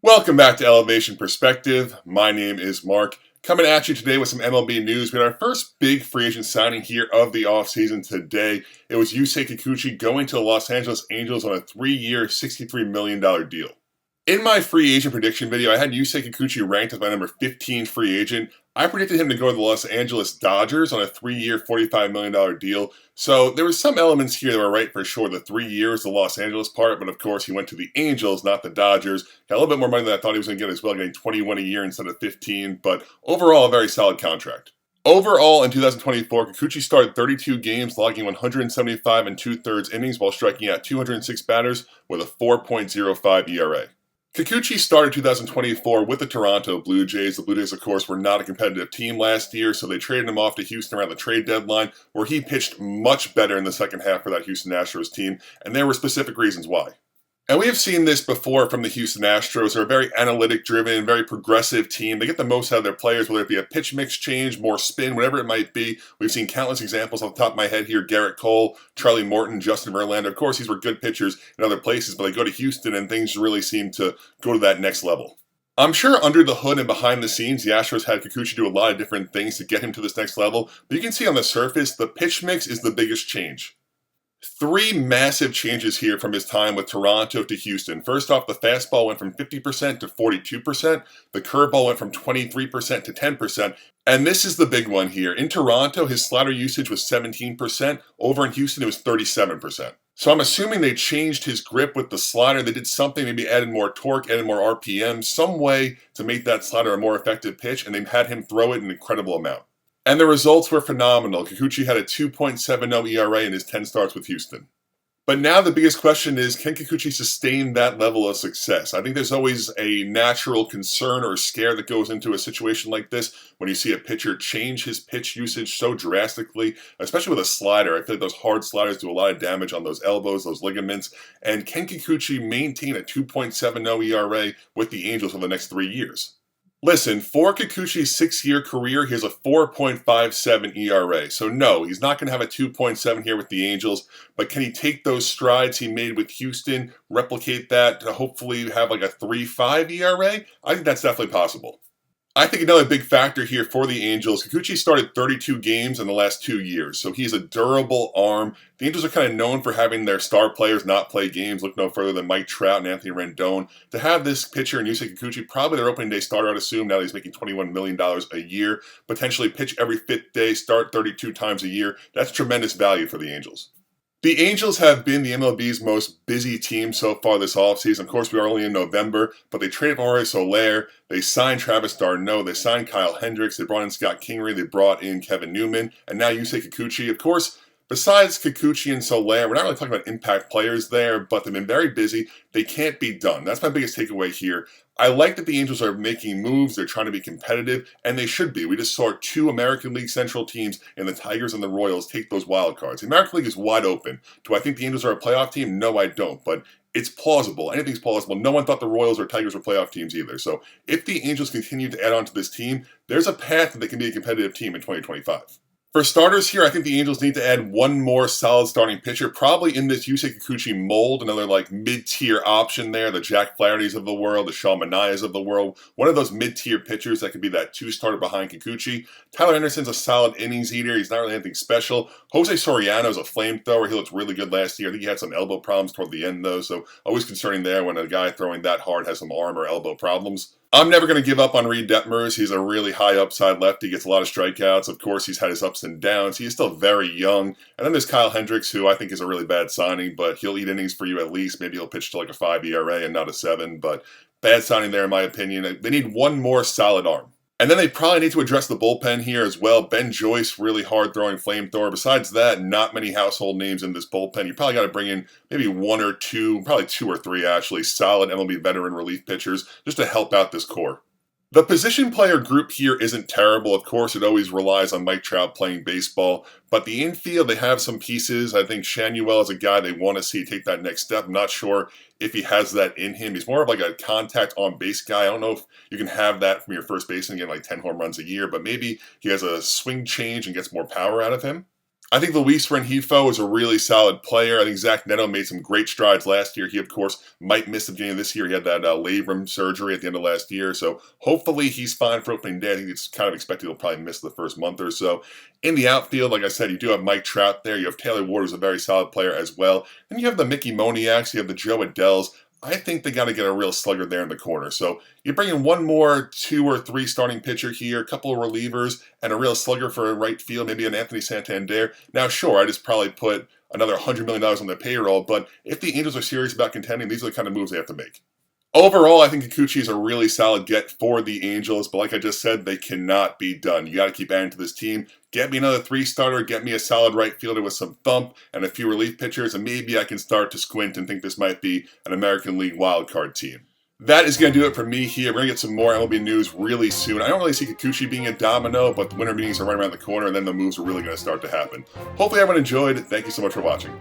Welcome back to Elevation Perspective. My name is Mark. Coming at you today with some MLB news. We had our first big free agent signing here of the offseason today. It was Yusei Kikuchi going to the Los Angeles Angels on a 3-year, $63 million deal. In my free agent prediction video, I had Yusei Kikuchi ranked as my number 15 free agent. I predicted him to go to the Los Angeles Dodgers on a 3-year, $45 million deal. So there were some elements here that were right for sure. The 3 years, the Los Angeles part, but of course he went to the Angels, not the Dodgers. Got a little bit more money than I thought he was going to get as well, getting 21 a year instead of 15. But overall, a very solid contract. Overall, in 2024, Kikuchi started 32 games, logging 175 and 2/3 innings while striking out 206 batters with a 4.05 ERA. Kikuchi started 2024 with the Toronto Blue Jays. The Blue Jays, of course, were not a competitive team last year, so they traded him off to Houston around the trade deadline, where he pitched much better in the second half for that Houston Astros team, and there were specific reasons why. And we have seen this before from the Houston Astros. They're a very analytic-driven, very progressive team. They get the most out of their players, whether it be a pitch mix change, more spin, whatever it might be. We've seen countless examples off the top of my head here. Garrett Cole, Charlie Morton, Justin Verlander. Of course, these were good pitchers in other places, but they go to Houston and things really seem to go to that next level. I'm sure under the hood and behind the scenes, the Astros had Kikuchi do a lot of different things to get him to this next level. But you can see on the surface, the pitch mix is the biggest change. 3 massive changes here from his time with Toronto to Houston. First off, the fastball went from 50% to 42%. The curveball went from 23% to 10%. And this is the big one here. In Toronto, his slider usage was 17%. Over in Houston, it was 37%. So I'm assuming they changed his grip with the slider. They did something, maybe added more torque, added more RPM, some way to make that slider a more effective pitch, and they had him throw it an incredible amount. And the results were phenomenal. Kikuchi had a 2.70 ERA in his 10 starts with Houston. But now the biggest question is, can Kikuchi sustain that level of success? I think there's always a natural concern or scare that goes into a situation like this when you see a pitcher change his pitch usage so drastically, especially with a slider. I feel like those hard sliders do a lot of damage on those elbows, those ligaments. And can Kikuchi maintain a 2.70 ERA with the Angels for the next 3 years? Listen, for Kikuchi's 6-year career, he has a 4.57 ERA. So no, he's not going to have a 2.7 here with the Angels, but can he take those strides he made with Houston, replicate that to hopefully have like a 3.5 ERA? I think that's definitely possible. I think another big factor here for the Angels, Kikuchi started 32 games in the last 2 years, so he's a durable arm. The Angels are kind of known for having their star players not play games. Look no further than Mike Trout and Anthony Rendon. To have this pitcher in Yusei Kikuchi, probably their opening day starter, I'd assume, now that he's making $21 million a year, potentially pitch every 5th day, start 32 times a year, that's tremendous value for the Angels. The Angels have been the MLB's most busy team so far this offseason. Of course, we are only in November, but they traded Jorge Soler, they signed Travis d'Arnaud, they signed Kyle Hendricks, they brought in Scott Kingery, they brought in Kevin Newman, and now Yusei Kikuchi. Of course, besides Kikuchi and Soler, we're not really talking about impact players there, but they've been very busy. They can't be done. That's my biggest takeaway here. I like that the Angels are making moves. They're trying to be competitive, and they should be. We just saw 2 American League Central teams in the Tigers and the Royals take those wild cards. The American League is wide open. Do I think the Angels are a playoff team? No, I don't, but it's plausible. Anything's plausible. No one thought the Royals or Tigers were playoff teams either. So if the Angels continue to add on to this team, there's a path that they can be a competitive team in 2025. For starters here, I think the Angels need to add one more solid starting pitcher, probably in this Yusei Kikuchi mold, another like mid-tier option there, the Jack Flaherty's of the world, the Sean Manaeas of the world, one of those mid-tier pitchers that could be that 2-starter behind Kikuchi. Tyler Anderson's a solid innings eater. He's not really anything special. Jose Soriano's a flamethrower. He looked really good last year. I think he had some elbow problems toward the end, though, so always concerning there when a guy throwing that hard has some arm or elbow problems. I'm never going to give up on Reed Detmers. He's a really high upside lefty. He gets a lot of strikeouts. Of course, he's had his ups and downs. He's still very young. And then there's Kyle Hendricks, who I think is a really bad signing, but he'll eat innings for you at least. Maybe he'll pitch to like a 5 ERA and not a 7, but bad signing there in my opinion. They need one more solid arm. And then they probably need to address the bullpen here as well. Ben Joyce, really hard-throwing flamethrower. Besides that, not many household names in this bullpen. You probably got to bring in maybe 1 or 2, probably 2 or 3 actually, solid MLB veteran relief pitchers just to help out this core. The position player group here isn't terrible. Of course, it always relies on Mike Trout playing baseball. But the infield, they have some pieces. I think Shanuel is a guy they want to see take that next step. I'm not sure if he has that in him. He's more of like a contact on-base guy. I don't know if you can have that from your first baseman and get like 10 home runs a year, but maybe he has a swing change and gets more power out of him. I think Luis Rengifo is a really solid player. I think Zach Neto made some great strides last year. He, of course, might miss the beginning of this year. He had that labrum surgery at the end of last year, so hopefully he's fine for opening day. I think it's kind of expected he'll probably miss the first month or so. In the outfield, like I said, you do have Mike Trout there. You have Taylor Ward, who's a very solid player as well. Then you have the Mickey Moniaks. You have the Joe Adells. I think they got to get a real slugger there in the corner. So you bring in one more 2 or 3 starting pitcher here, a couple of relievers, and a real slugger for right field, maybe an Anthony Santander. Now, sure, I just probably put another $100 million on their payroll, but if the Angels are serious about contending, these are the kind of moves they have to make. Overall, I think Kikuchi is a really solid get for the Angels, but like I just said, they cannot be done. You got to keep adding to this team. Get me another 3-starter, get me a solid right fielder with some thump and a few relief pitchers, and maybe I can start to squint and think this might be an American League wildcard team. That is going to do it for me here. We're going to get some more MLB news really soon. I don't really see Kikuchi being a domino, but the winter meetings are right around the corner, and then the moves are really going to start to happen. Hopefully everyone enjoyed. Thank you so much for watching.